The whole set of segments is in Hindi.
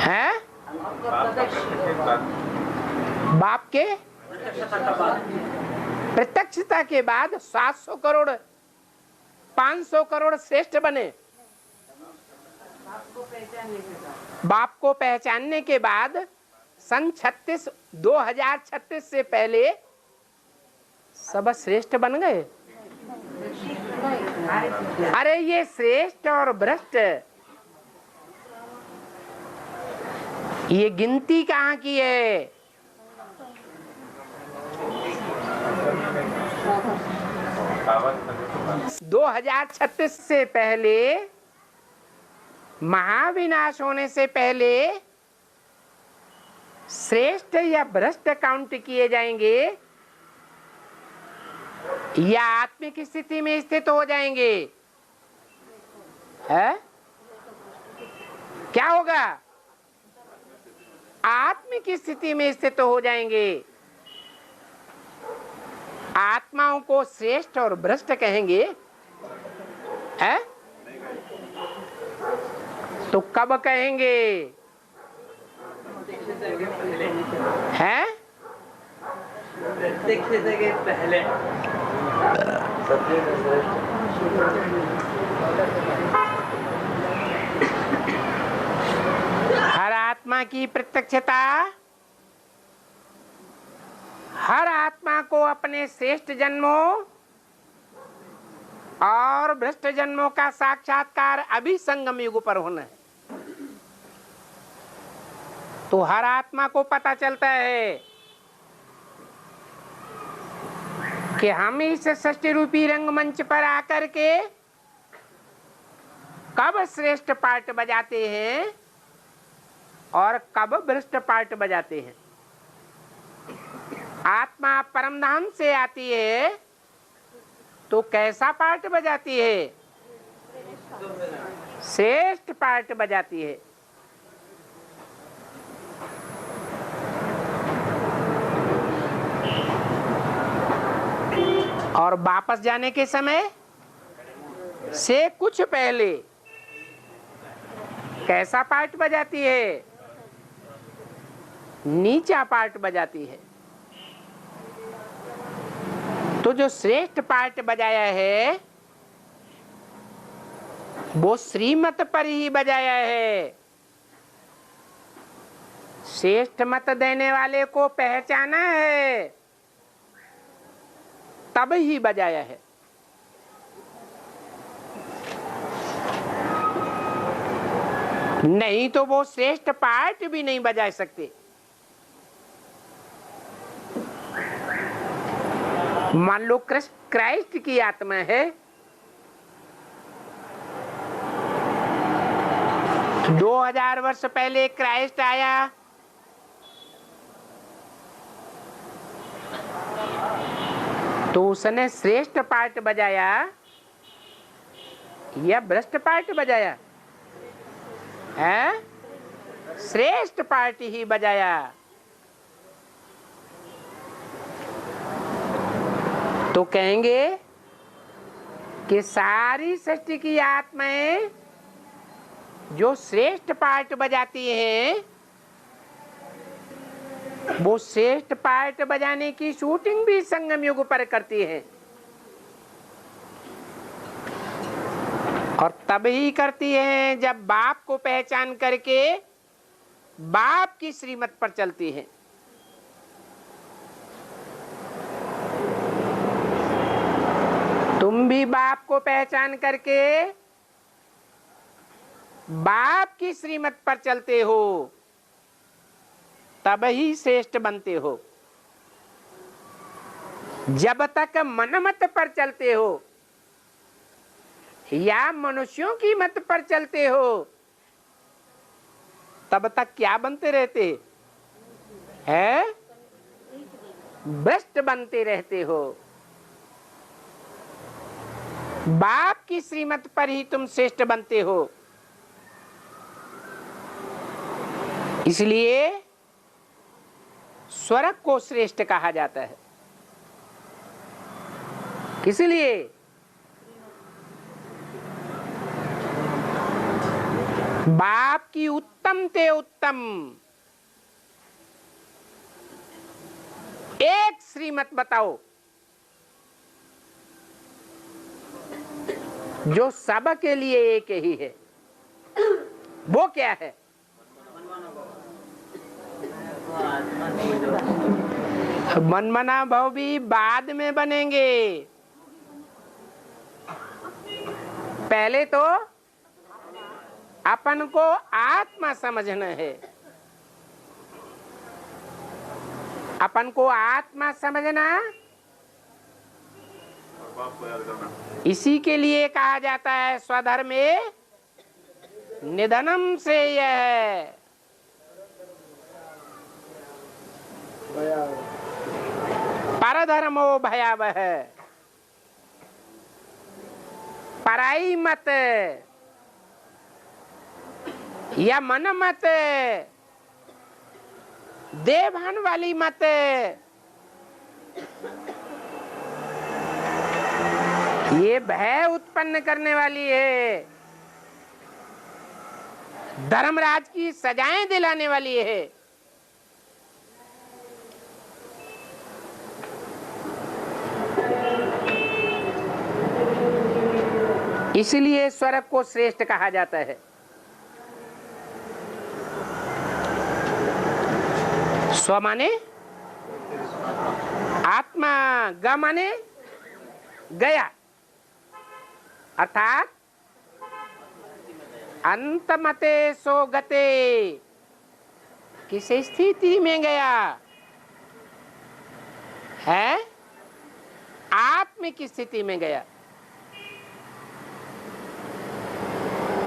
हैं? बाप के प्रत्यक्षता के बाद 700 करोड़ 500 करोड़ श्रेष्ठ बने। बाप को पहचानने के बाद सन 2036 से पहले सब श्रेष्ठ बन गए। अरे ये श्रेष्ठ और भ्रष्ट, ये गिनती कहाँ की है? दो 2036 से पहले, महाविनाश होने से पहले श्रेष्ठ या भ्रष्ट काउंट किए जाएंगे या आत्मिक स्थिति में स्थित हो जाएंगे? है क्या होगा? आत्मिक स्थिति में स्थित हो जाएंगे। आत्माओं को श्रेष्ठ और भ्रष्ट कहेंगे, है? तो कब कहेंगे? हैं? पहले हर आत्मा की प्रत्यक्षता हर आत्मा को अपने श्रेष्ठ जन्मों और भ्रष्ट जन्मों का साक्षात्कार अभी संगम युग पर होना है। तो हर आत्मा को पता चलता है कि हम इस सृष्टि रूपी रंगमंच पर आकर के कब श्रेष्ठ पार्ट बजाते हैं और कब भ्रष्ट पार्ट बजाते हैं। आत्मा परमधाम से आती है तो कैसा पार्ट बजाती है? श्रेष्ठ पार्ट बजाती है। और वापस जाने के समय से कुछ पहले कैसा पार्ट बजाती है? नीचा पार्ट बजाती है। तो जो श्रेष्ठ पार्ट बजाया है वो श्रीमत पर ही बजाया है। श्रेष्ठ मत देने वाले को पहचाना है तब ही बजाया है। नहीं तो वो श्रेष्ठ पार्ट भी नहीं बजा सकते। मान लो क्राइस्ट की आत्मा है, 2000 वर्ष पहले क्राइस्ट आया, तो उसने श्रेष्ठ पार्ट बजाया या भ्रष्ट पार्ट बजाया? है? श्रेष्ठ पार्ट ही बजाया। तो कहेंगे कि सारी सृष्टि की आत्माएं जो श्रेष्ठ पार्ट बजाती हैं वो श्रेष्ठ पार्ट बजाने की शूटिंग भी संगम युग पर करती हैं। और तब ही करती हैं जब बाप को पहचान करके बाप की श्रीमत पर चलती हैं। तुम भी बाप को पहचान करके बाप की श्रीमत पर चलते हो तब ही श्रेष्ठ बनते हो। जब तक मनमत पर चलते हो या मनुष्यों की मत पर चलते हो तब तक क्या बनते रहते हैं? भ्रष्ट बनते रहते हो। बाप की श्रीमत पर ही तुम श्रेष्ठ बनते हो। इसलिए स्वर्ग को श्रेष्ठ कहा जाता है। किस लिए? बाप आपकी उत्तम ते उत्तम एक श्रीमत बताओ जो सबके लिए एक ही है। वो क्या है? मनमना भाव भी बाद में बनेंगे, पहले तो अपन को आत्मा समझना है। अपन को आत्मा समझना, इसी के लिए कहा जाता है स्वधर्म निधनम से यह परधर्मो भयावह। पराई मत या मन मत, देवहन वाली मत, ये भय उत्पन्न करने वाली है, धर्मराज की सजाएं दिलाने वाली है। इसलिए स्वर्ग को श्रेष्ठ कहा जाता है। स्व माने आत्मा, ग माने गया, अर्थात अंतमते सो गते, किस स्थिति में गया है? आत्मिक स्थिति में गया।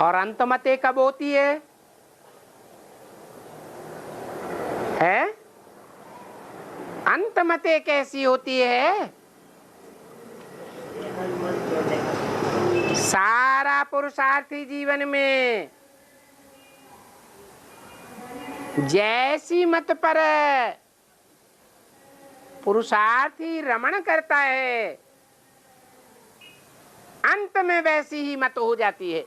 और अंतमते कब होती है? अंतमते कैसी होती है? सारा पुरुषार्थी जीवन में जैसी मत पर पुरुषार्थी रमण करता है, अंत में वैसी ही मत हो जाती है।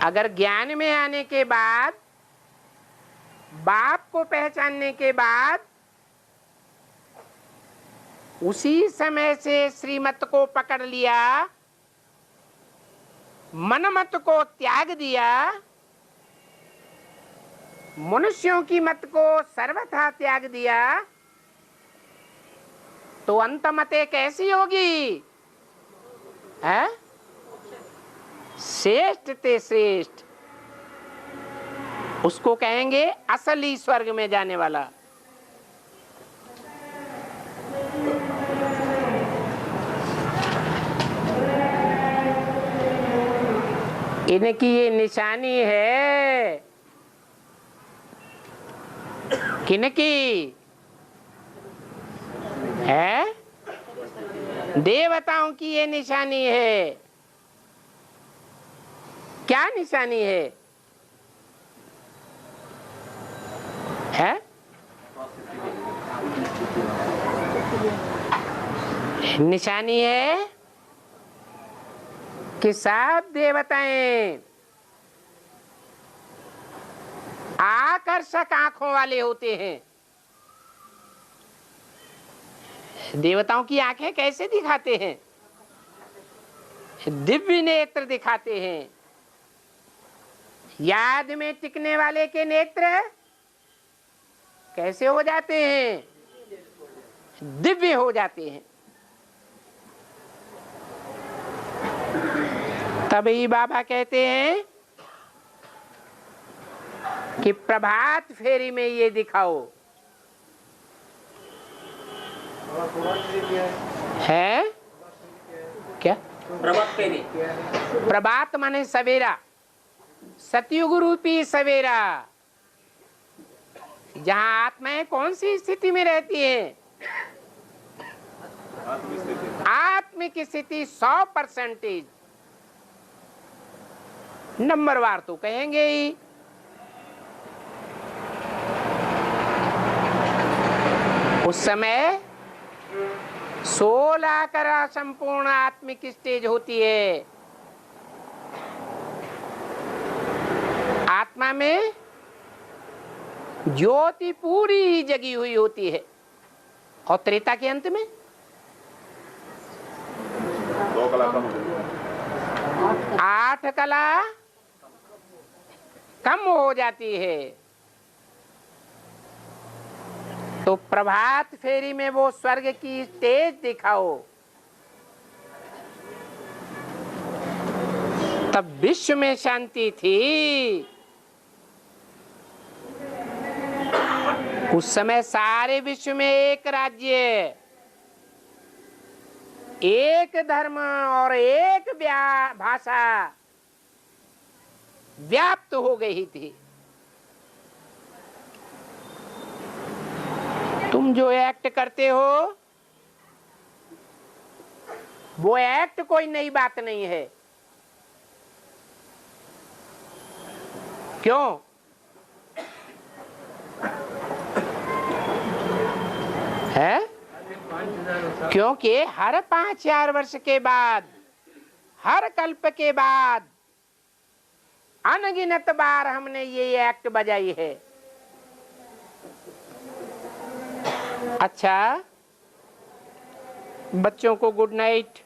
अगर ज्ञान में आने के बाद, बाप को पहचानने के बाद, उसी समय से श्रीमत को पकड़ लिया, मनमत को त्याग दिया, मनुष्यों की मत को सर्वथा त्याग दिया, तो अंतमते कैसी होगी? है श्रेष्ठ ते श्रेष्ठ, उसको कहेंगे असली स्वर्ग में जाने वाला। इनकी ये निशानी है। किनकी है? देवताओं की ये निशानी है। क्या निशानी है? निशानी है कि सब देवताएं आकर्षक आंखों वाले होते हैं। देवताओं की आंखें कैसे दिखाते हैं? दिव्य नेत्र दिखाते हैं। याद में टिकने वाले के नेत्र कैसे हो जाते हैं? दिव्य हो जाते हैं। तभी बाबा कहते हैं कि प्रभात फेरी में ये दिखाओ। है क्या? प्रभात फेरी। प्रभात माने सवेरा, सतयुग रूपी सवेरा, जहां आत्माएं कौन सी स्थिति में रहती है? आत्मिक स्थिति 100%। नंबरवार तो कहेंगे ही। उस समय 16 का संपूर्ण आत्मिक स्टेज होती है। आत्मा में ज्योति पूरी ही जगी हुई होती है। और त्रेता के अंत में 2 कला कम हो गई। 8 कला कम हो जाती है। तो प्रभात फेरी में वो स्वर्ग की स्टेज दिखाओ, तब विश्व में शांति थी। उस समय सारे विश्व में एक राज्य, एक धर्म और एक भाषा व्याप्त हो गई थी। तुम जो एक्ट करते हो वो एक्ट कोई नई बात नहीं है। क्यों? है क्योंकि हर 5000 वर्ष के बाद, हर कल्प के बाद अनगिनत बार हमने ये एक्ट बजाई है। अच्छा, बच्चों को गुड नाइट।